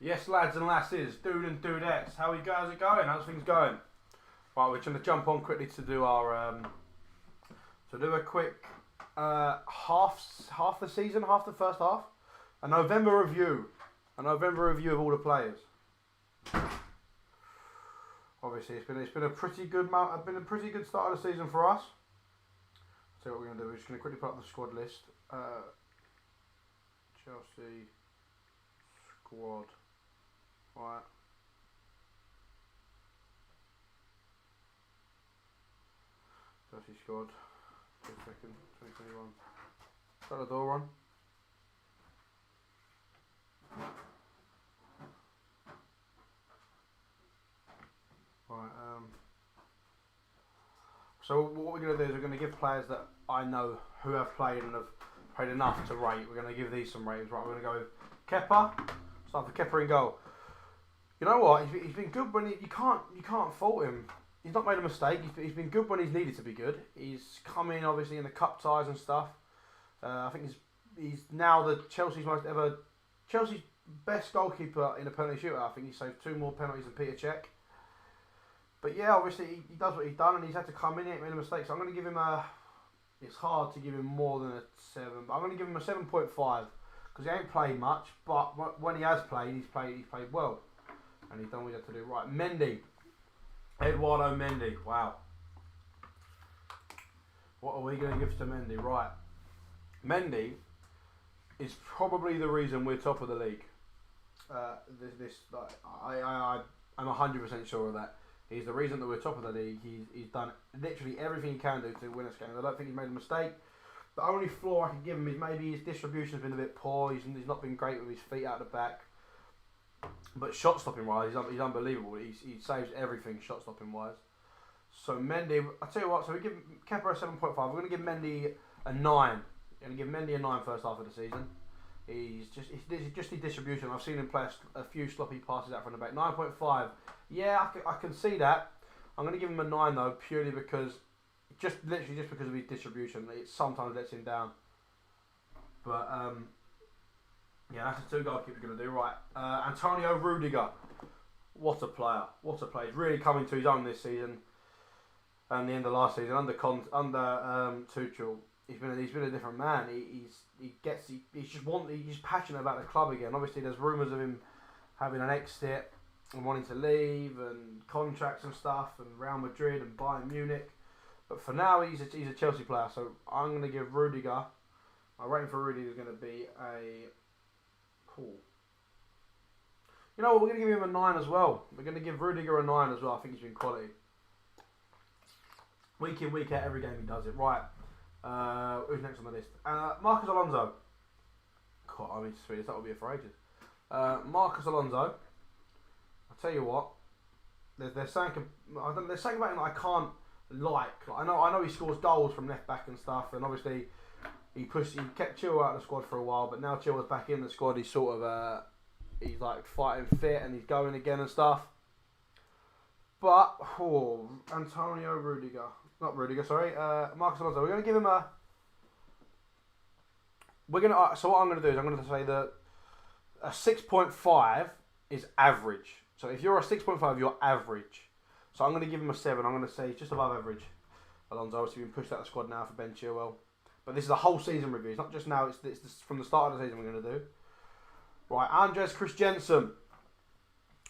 Yes, lads and lasses, dude and dudettes, how's it going? How's things going? Right, we're going to jump on quickly to do our a quick half the season, half the first half, a November review of all the players. Obviously, it's been a pretty good start of the season for us. So what we're going to do, we're just going to quickly put up the squad list. Chelsea squad. Right. Chelsea squad. Just a second. 2021. Got the door on. Right. So what we're going to do is we're going to give players that I know who have played and have played enough to rate. We're going to give these some ratings. Right. We're going to go with Kepa. Start for Kepa in goal. You know what? He's been good when you can't fault him. He's not made a mistake. He's been good when he's needed to be good. He's come in obviously in the cup ties and stuff. I think he's now the Chelsea's best goalkeeper in a penalty shootout. I think he saved 2 more penalties than Peter Cech. But yeah, obviously he does what he's done and he's had to come in. He ain't made a mistake. So I'm going to give him a. It's hard to give him more than a 7, but I'm going to give him a 7.5 because he ain't played much. But when he has played, he's played well. And he's done what he had to do. Right, Mendy. Eduardo Mendy. Wow. What are we going to give to Mendy? Right. Mendy is probably the reason we're top of the league. I'm 100% sure of that. He's the reason that we're top of the league. He's done literally everything he can do to win us games. I don't think he's made a mistake. The only flaw I can give him is maybe his distribution has been a bit poor. He's not been great with his feet out the back. But shot stopping wise, he's unbelievable. He saves everything shot stopping wise. So Mendy, I tell you what. So we give Kepa a 7.5. We're going to give Mendy a 9. We're going to give Mendy a 9 first half of the season. He's just his distribution. I've seen him play a few sloppy passes out from the back. 9.5. Yeah, I can see that. I'm going to give him a 9 though, purely because just because of his distribution. It sometimes lets him down. But yeah, that's the 2 goalkeepers going to do. Right, Antonio Rudiger. What a player! What a player! He's really coming to his own this season. And the end of last season under Tuchel, he's been a different man. He's passionate about the club again. Obviously, there's rumours of him having an exit and wanting to leave and contracts and stuff and Real Madrid and Bayern Munich. But for now, he's a Chelsea player. So I'm going to give Rudiger. My rating for Rudiger is going to be a. Cool. You know what? We're going to give him a 9 as well. We're going to give Rudiger a 9 as well. I think he's been quality. Week in, week out, every game he does it. Right. Who's next on the list? Marcos Alonso. God, I mean, sweet. That will be a for ages. Marcos Alonso. I'll tell you what. There's something about him that I can't like. I know he scores goals from left back and stuff, and obviously he kept Chilwell out of the squad for a while, but now Chilwell's back in the squad. He's sort of he's like fighting fit and he's going again and stuff. But Antonio Rudiger. Not Rudiger, sorry. Marcos Alonso. We're going to give him a. So what I'm going to do is I'm going to say that a 6.5 is average. So if you're a 6.5, you're average. So I'm going to give him a 7. I'm going to say just above average. Alonso, obviously been pushed out of the squad now for Ben Chilwell. But this is a whole season review. It's not just now. It's from the start of the season we're going to do. Right, Andreas Christensen.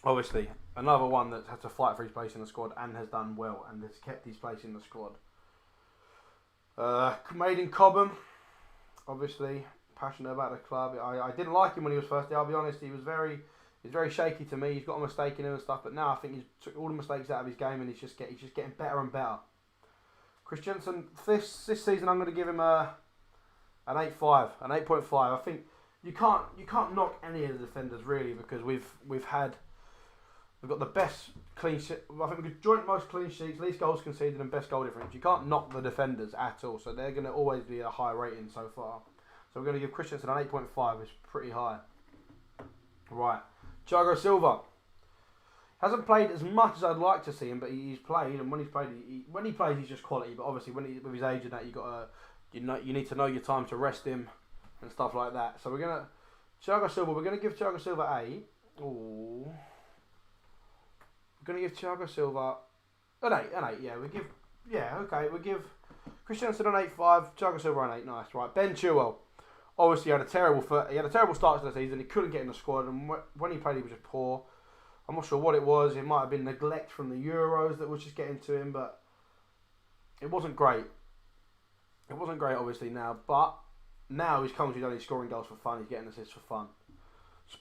Obviously, another one that's had to fight for his place in the squad and has done well and has kept his place in the squad. Made in Cobham, obviously passionate about the club. I didn't like him when he was first there. I'll be honest, he's very shaky to me. He's got a mistake in him and stuff, but now I think he's took all the mistakes out of his game and he's just getting better and better. Christensen, this season I'm going to give him an 8.5, an 8.5. I think you can't knock any of the defenders really because we've got the best clean sheet. I think we've got joint most clean sheets, least goals conceded, and best goal difference. You can't knock the defenders at all, so they're going to always be a high rating so far. So we're going to give Christensen an 8.5. It's pretty high. Right, Thiago Silva hasn't played as much as I'd like to see him, but he's played, and when he's played, when he plays, he's just quality. But obviously, with his age and that, you need to know your time to rest him and stuff like that. So Thiago Silva. We're going to give Thiago Silva a Ooh. We're going to give Thiago Silva an 8. Yeah, we give Christensen an 8.5, Thiago Silva an 8. Nice, right. Ben Chilwell. Obviously, he had a terrible start to the season. He couldn't get in the squad, and when he played, he was just poor. I'm not sure what it was. It might have been neglect from the Euros that was just getting to him, but it wasn't great. It wasn't great, obviously, now. But now he's come to only scoring goals for fun. He's getting assists for fun.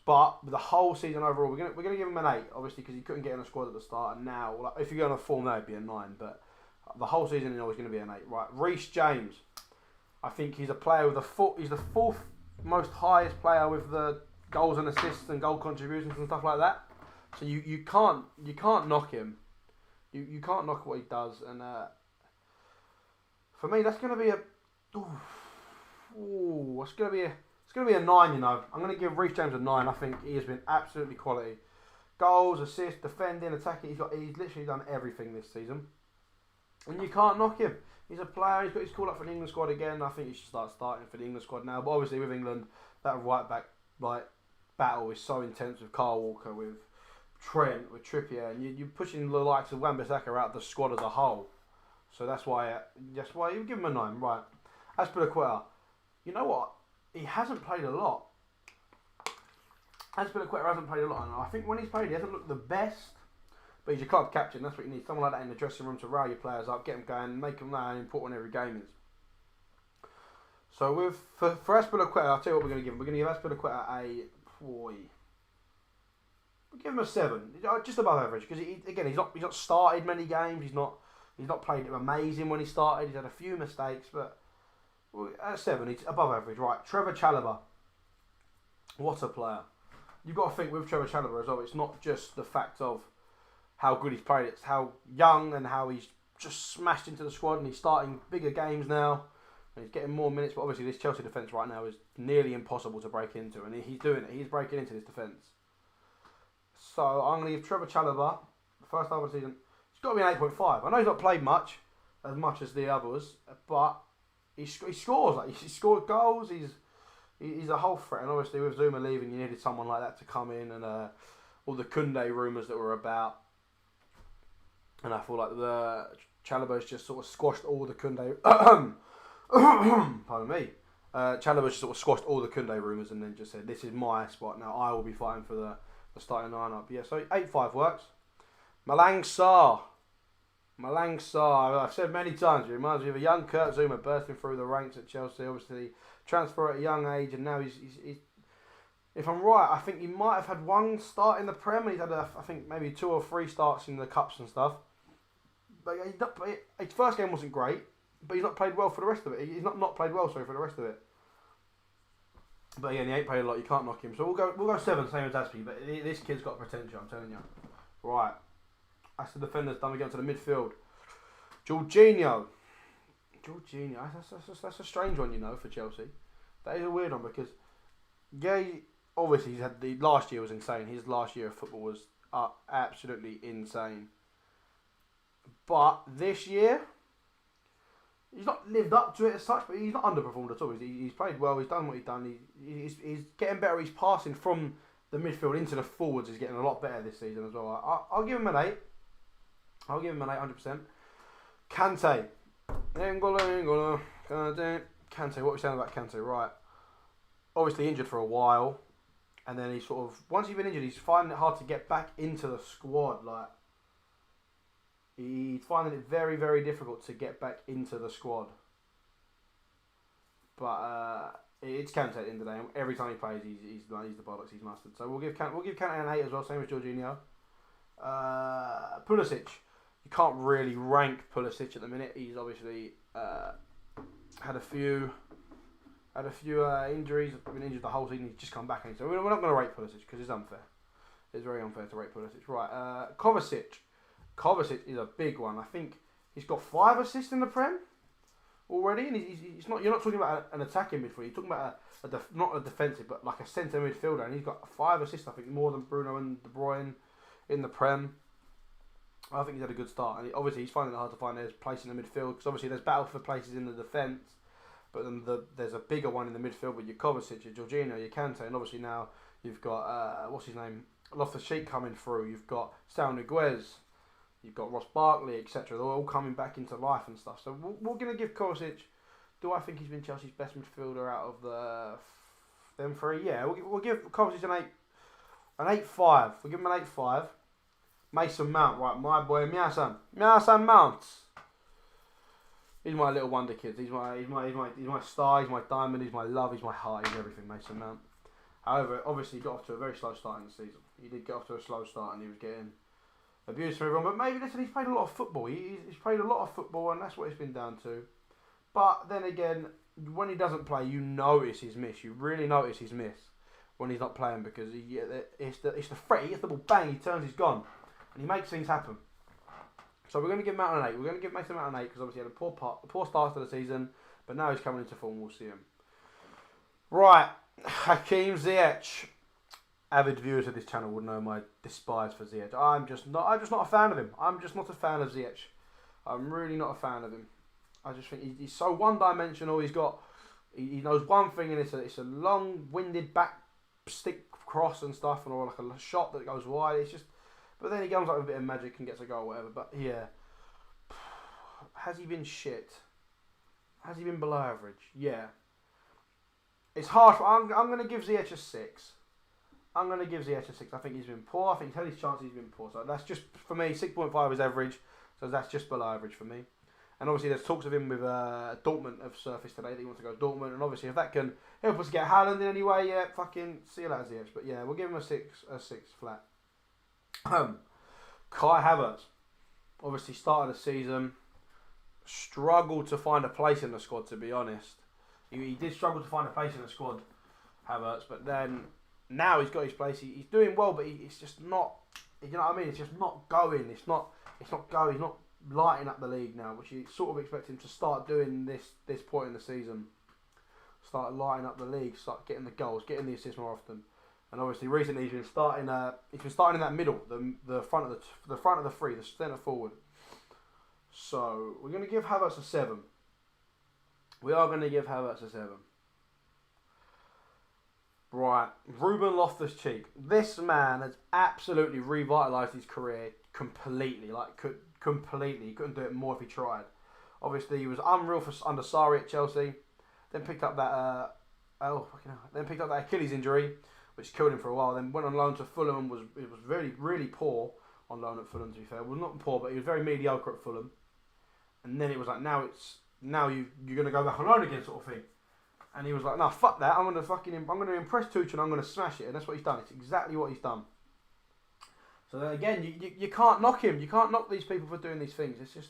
But the whole season overall, we're gonna give him an 8, obviously, because he couldn't get in the squad at the start. And now, like, if you go on a form, that would be a 9. But the whole season, he's going to be an 8. Right, Reece James. I think he's a player with he's the 4th most highest player with the goals and assists and goal contributions and stuff like that. So you can't knock him. You can't knock what he does. And for me, that's going to be it's going to be a 9. You know, I'm going to give Reece James a 9. I think he has been absolutely quality. Goals, assists, defending, attacking. He's literally done everything this season, and you can't knock him. He's a player. He's got his call up for the England squad again. I think he should start starting for the England squad now. But obviously with England, that right back battle is so intense with Kyle Walker, with Trent, with Trippier, and you're pushing the likes of Wan-Bissaka out of the squad as a whole. So that's why you give him a 9, right? Azpilicueta, you know what? He hasn't played a lot. Azpilicueta hasn't played a lot, and I think when he's played, he hasn't looked the best. But he's your club captain. That's what you need. Someone like that in the dressing room to rile your players up, get them going, make them know how important every game is. So for Azpilicueta, I'll tell you what we're going to give him. We're going to give Azpilicueta we'll give him a 7, just above average, because he's not started many games. He's not played amazing when he started. He's had a few mistakes, but at 7, he's above average. Right, Trevor Chalobah, what a player! You've got to think with Trevor Chalobah as well. It's not just the fact of how good he's played, it's how young and how he's just smashed into the squad, and he's starting bigger games now, and he's getting more minutes. But obviously this Chelsea defence right now is nearly impossible to break into, and he's doing it. He's breaking into this defence. So I'm going to give Trevor Chalobah, the first half of the season, it's got to be an 8.5. I know he's not played much as the others, but he scores. He scored goals, he's a whole threat, and obviously with Zuma leaving, you needed someone like that to come in, and all the Koundé rumours that were about. And I feel like the Chalobah's just sort of squashed all the Koundé. Pardon me. Chalobah's just sort of squashed all the Koundé rumours and then just said, "This is my spot now. I will be fighting for the starting lineup." Yeah, so 8.5 works. Malang Sarr. I've said many times, it reminds me of a young Kurt Zouma bursting through the ranks at Chelsea. Obviously, transfer at a young age, and now he's if I'm right, I think he might have had 1 start in the Prem. He's had, I think, maybe 2 or 3 starts in the Cups and stuff. But his first game wasn't great, but he's not played well for the rest of it. He's not played well, sorry, for the rest of it. But again, he ain't played a lot. You can't knock him. So we'll go 7, same as Azpi. But this kid's got potential, I'm telling you. Right, that's the defenders. Then we get to the midfield. Jorginho, that's a strange one, you know, for Chelsea. That is a weird one because, yeah, obviously the last year was insane. His last year of football was absolutely insane. But this year, he's not lived up to it as such, but he's not underperformed at all. He's played well, he's done what he's done, he's getting better, he's passing from the midfield into the forwards, he's getting a lot better this season as well. I'll give him an 8. I'll give him an 8, 100%. Kante. Kante, what are we saying about Kante? Right. Obviously injured for a while, and then he sort of, once he's been injured, he's finding it hard to get back into the squad. Like, he's finding it very, very difficult to get back into the squad. But it's Kante at the end of the day. Every time he plays, he's the bollocks. He's mustard. So we'll give Kante an 8 as well, same as Jorginho. Pulisic, you can't really rank Pulisic at the minute. He's obviously had a few injuries. Been injured the whole season. He's just come back, so we're not going to rate Pulisic because it's unfair. It's very unfair to rate Pulisic. Right, Kovacic. Kovacic is a big one. I think he's got 5 assists in the Prem already, and he's not. You're not talking about an attacking midfielder. You're talking about not a defensive, but like a centre midfielder, and he's got 5 assists. I think more than Bruno and De Bruyne in the Prem. I think he's had a good start, and obviously he's finding it hard to find his place in the midfield because obviously there's battle for places in the defence, but then there's a bigger one in the midfield with your Kovacic, your Jorginho, your Kante, and obviously now you've got what's his name, Loftus-Cheek coming through. You've got Sal Niguez. You've got Ross Barkley, etc. They're all coming back into life and stuff. So we're going to give Kovacic. Do I think he's been Chelsea's best midfielder out of them three? Yeah, we'll give Kovacic an 8.5. We'll give him an 8.5. Mason Mount, right, my boy, Mason Mount. He's my little wonder kid. He's my star. He's my diamond. He's my love. He's my heart. He's everything. Mason Mount. However, obviously, he got off to a very slow start in the season. He did get off to a slow start, and he was getting abused from everyone. But maybe listen, he's played a lot of football. He's played a lot of football, and that's what it's been down to. But then again, when he doesn't play, you notice his miss. You really notice his miss when he's not playing because it's the threat. He gets the ball, bang, he turns, he's gone, and he makes things happen. So we're going to give Mount an 8. We're going to give Mason Mount an 8 because obviously he had a poor start to the season, but now he's coming into form. We'll see him. Right, Hakim Ziyech. Avid viewers of this channel would know my despise for Ziyech. I'm just not a fan of him. I'm just not a fan of Ziyech. I'm really not a fan of him. I just think he's so one-dimensional. He knows one thing, and it's a long-winded back stick cross and stuff, or like a shot that goes wide. It's just, but then he comes up with a bit of magic and gets a goal, or whatever. But yeah, has he been shit? Has he been below average? Yeah. It's harsh. I'm going to give Ziyech a 6. I'm going to give Ziyech a 6. I think he's been poor. I think he's had his chances. He's been poor. So that's just, for me, 6.5 is average. So that's just below average for me. And obviously there's talks of him with Dortmund have surfaced today that he wants to go to Dortmund. And obviously if that can help us get Haaland in any way, yeah, fucking see you later, Ziyech. But yeah, we'll give him a 6 flat. Kai Havertz. Obviously started the season. Struggled to find a place in the squad, to be honest. He did struggle to find a place in the squad, Havertz. But then now he's got his place. He's doing well, but it's just not, you know what I mean? It's just not going. It's not going. He's not lighting up the league now, which you sort of expect him to start doing this point in the season. Start lighting up the league, start getting the goals, getting the assists more often. And obviously recently he's been starting in that middle, the front of the three, the centre forward. So we're going to give Havertz a 7. We are going to give Havertz a 7. Right, Ruben Loftus-Cheek. This man has absolutely revitalised his career completely. Completely. He couldn't do it more if he tried. Obviously, he was unreal under Sarri at Chelsea. Then picked up that Achilles injury, which killed him for a while. Then went on loan to Fulham and was really, really poor on loan at Fulham, to be fair. Well, not poor, but he was very mediocre at Fulham. And then it was like, now you're going to go back on loan again, sort of thing. And he was like, no, fuck that. I'm going to impress Tuchel and I'm going to smash it. And that's what he's done. It's exactly what he's done. So then again, you can't knock him. You can't knock these people for doing these things. It's just,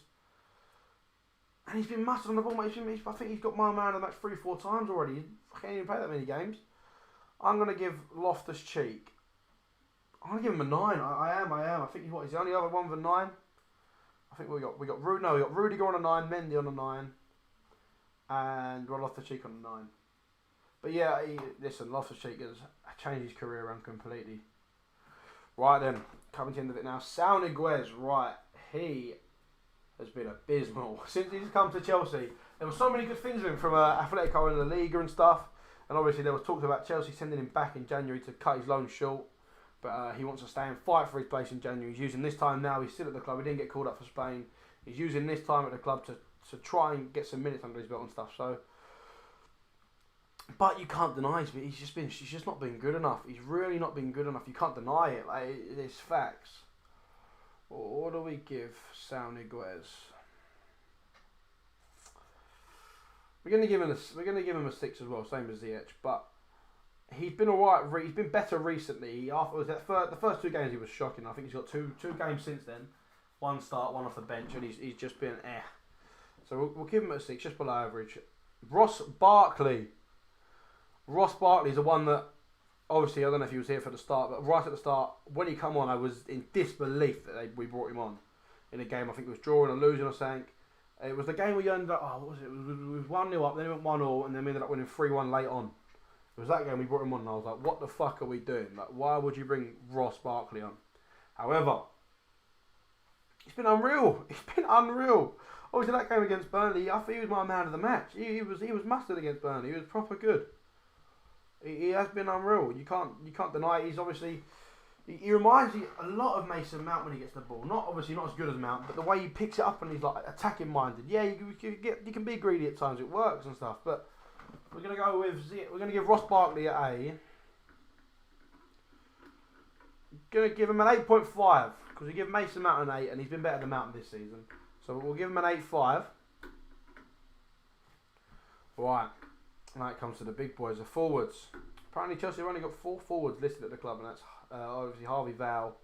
and he's been mustard on the ball, mate. I think he's got my man of the match 3-4 times already. He can't even play that many games. I'm going to give Loftus-Cheek. I'm going to give him a 9. I am. I think he's the only other one with a 9. I think we got Rudiger on a 9, Mendy on a 9, and Loftus-Cheek on a 9. But yeah, listen, Loftus-Cheek has changed his career around completely. Right then, coming to the end of it now, Sal Niguez, right, he has been abysmal since he's come to Chelsea. There were so many good things with him from Atletico in the Liga and stuff, and obviously there was talks about Chelsea sending him back in January to cut his loan short, but he wants to stay and fight for his place in January. He's using this time now, he's still at the club, he didn't get called up for Spain, he's using this time at the club to try and get some minutes under his belt and stuff, so... But you can't deny he's just not been good enough. He's really not been good enough. You can't deny it. Like, it's facts. What do we give Sal Niguez? We're gonna give him a 6 as well, same as Ziyech. But he's been alright. He's been better recently. The first 2 games he was shocking. I think he's got two games since then. One start, one off the bench, and he's just been So we'll give him a 6, just below average. Ross Barkley is the one that, obviously, I don't know if he was here for the start, but right at the start, when he come on, I was in disbelief that we brought him on in a game. I think it was drawing or losing or something. It was the game where you ended up, what was it? It was 1-0 up, then it went 1-1, and then we ended up winning 3-1 late on. It was that game we brought him on, and I was like, what the fuck are we doing? Like, why would you bring Ross Barkley on? However, it's been unreal. Obviously, that game against Burnley, I think he was my man of the match. He was mustard against Burnley. He was proper good. He has been unreal. You can't deny it. He's obviously He reminds me a lot of Mason Mount when he gets the ball. Obviously not as good as Mount, but the way he picks it up and he's like attacking minded. Yeah, you can be greedy at times. It works and stuff. But we're gonna go with we're gonna give Ross Barkley an A. Gonna give him an 8.5 because we give Mason Mount an 8 and he's been better than Mount this season. So we'll give him an 8.5. Right, now it comes to the big boys, the forwards. Apparently Chelsea have only got 4 forwards listed at the club, and that's obviously Harvey Val,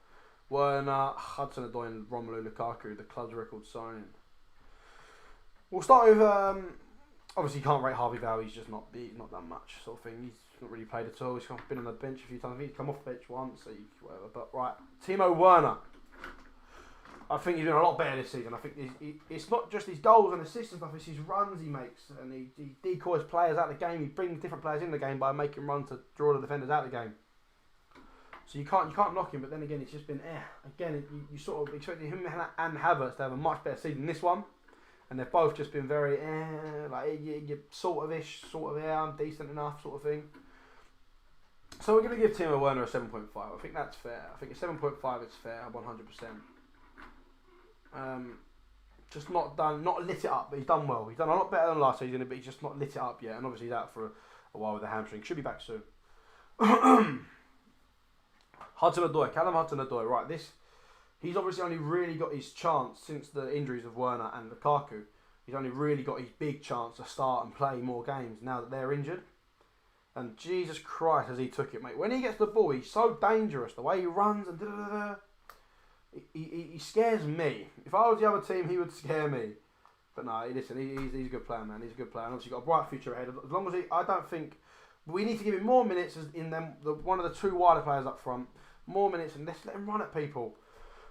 Werner, Hudson-Odoi and Romelu Lukaku, the club's record signing. We'll start with, obviously you can't rate Harvey Val, he's not done much sort of thing. He's not really played at all, he's been on the bench a few times, he's come off the bench once, so whatever. But right, Timo Werner. I think he's been a lot better this season. I think it's not just his goals and assists and stuff, it's his runs he makes. And he decoys players out of the game. He brings different players in the game by making runs to draw the defenders out of the game. So you can't knock him, but then again, it's just been Again, you sort of expected him and Havertz to have a much better season than this one. And they've both just been very, like, you're sort of, I'm decent enough sort of thing. So we're going to give Timo Werner a 7.5. I think that's fair. I think a 7.5 is fair, 100%. Just not lit it up, but he's done well. He's done a lot better than last season, but he's just not lit it up yet. And obviously he's out for a while with a hamstring. Should be back soon. Hudson-Odoi, Callum Hudson-Odoi. Right, he's obviously only really got his chance since the injuries of Werner and Lukaku. He's only really got his big chance to start and play more games now that they're injured. And Jesus Christ, as he took it, mate. When he gets the ball, he's so dangerous. The way he runs and da-da-da-da. He scares me. If I was the other team, he would scare me. But no, listen, he's a good player, man. He's a good player. And obviously got a bright future ahead. As long as I don't think we need to give him more minutes in them. One of the 2 wider players up front, more minutes, and let's let him run at people.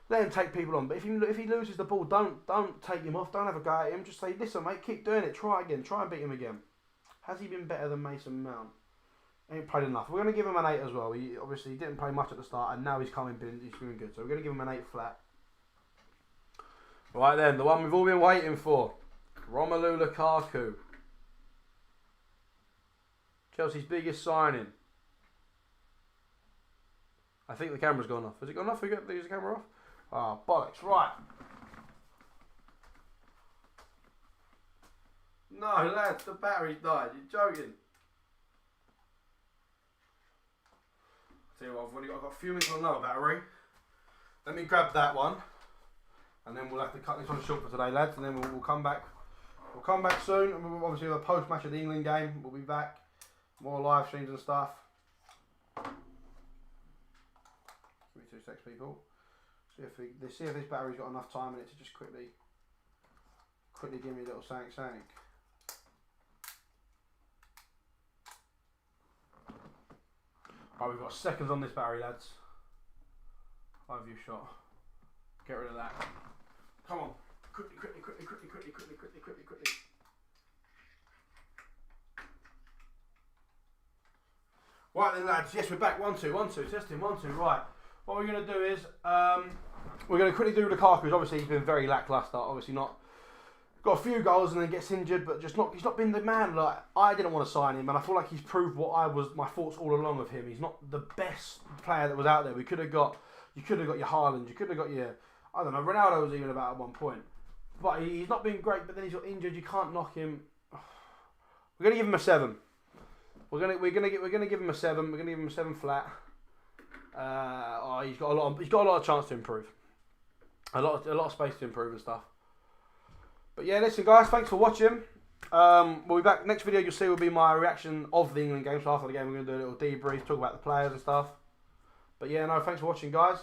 Let him take people on. But if he loses the ball, don't take him off. Don't have a go at him. Just say, listen, mate, keep doing it. Try again. Try and beat him again. Has he been better than Mason Mount? Ain't played enough. We're going to give him an 8 as well. He obviously didn't play much at the start, and now he's doing good. So we're going to give him an 8 flat. Right then, the one we've all been waiting for. Romelu Lukaku. Chelsea's biggest signing. I think the camera's gone off. Has it gone off? We got to use the camera off? Ah, bollocks. Right. No, lads, the battery's died. You're joking. Tell you what, I've got a few minutes on another battery. Let me grab that one, and then we'll have to cut this one short for today, lads. And then we'll come back. We'll come back soon, and we'll obviously have a post match of the England game. We'll be back, more live streams and stuff. Give me 2 seconds, people. See if this battery's got enough time in it to just quickly give me a little sank. Right, we've got seconds on this battery, lads. High view shot. Get rid of that. Come on. Quickly. Right then, lads. Yes, we're back. 1, 2. Testing. 1, 2. Right. What we're going to do is, we're going to quickly do Lukaku. Obviously, he's been very lacklustre. Obviously not. Got a few goals and then gets injured, but he's not been the man. Like, I didn't want to sign him, and I feel like he's proved my thoughts all along of him. He's not the best player that was out there. You could have got your Haaland, you could have got your, I don't know, Ronaldo was even about at one point. But he's not been great, but then he's got injured, you can't knock him. We're gonna give him a 7. We're gonna give him a 7. We're gonna give him a 7 flat. He's got a lot of chance to improve. A lot of space to improve and stuff. But yeah, listen guys, thanks for watching. We'll be back. Next video you'll see will be my reaction of the England game. So after the game we're going to do a little debrief, talk about the players and stuff. But yeah, no, thanks for watching guys.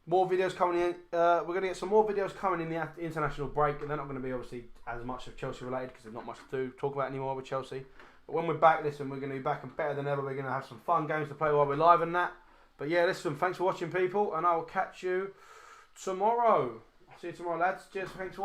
More videos coming in. We're going to get some more videos coming in the international break. And they're not going to be obviously as much of Chelsea related because there's not much to talk about anymore with Chelsea. But when we're back, listen, we're going to be back and better than ever. We're going to have some fun games to play while we're live and that. But yeah, listen, thanks for watching people. And I will catch you tomorrow. See you tomorrow lads. Cheers, thanks for watching.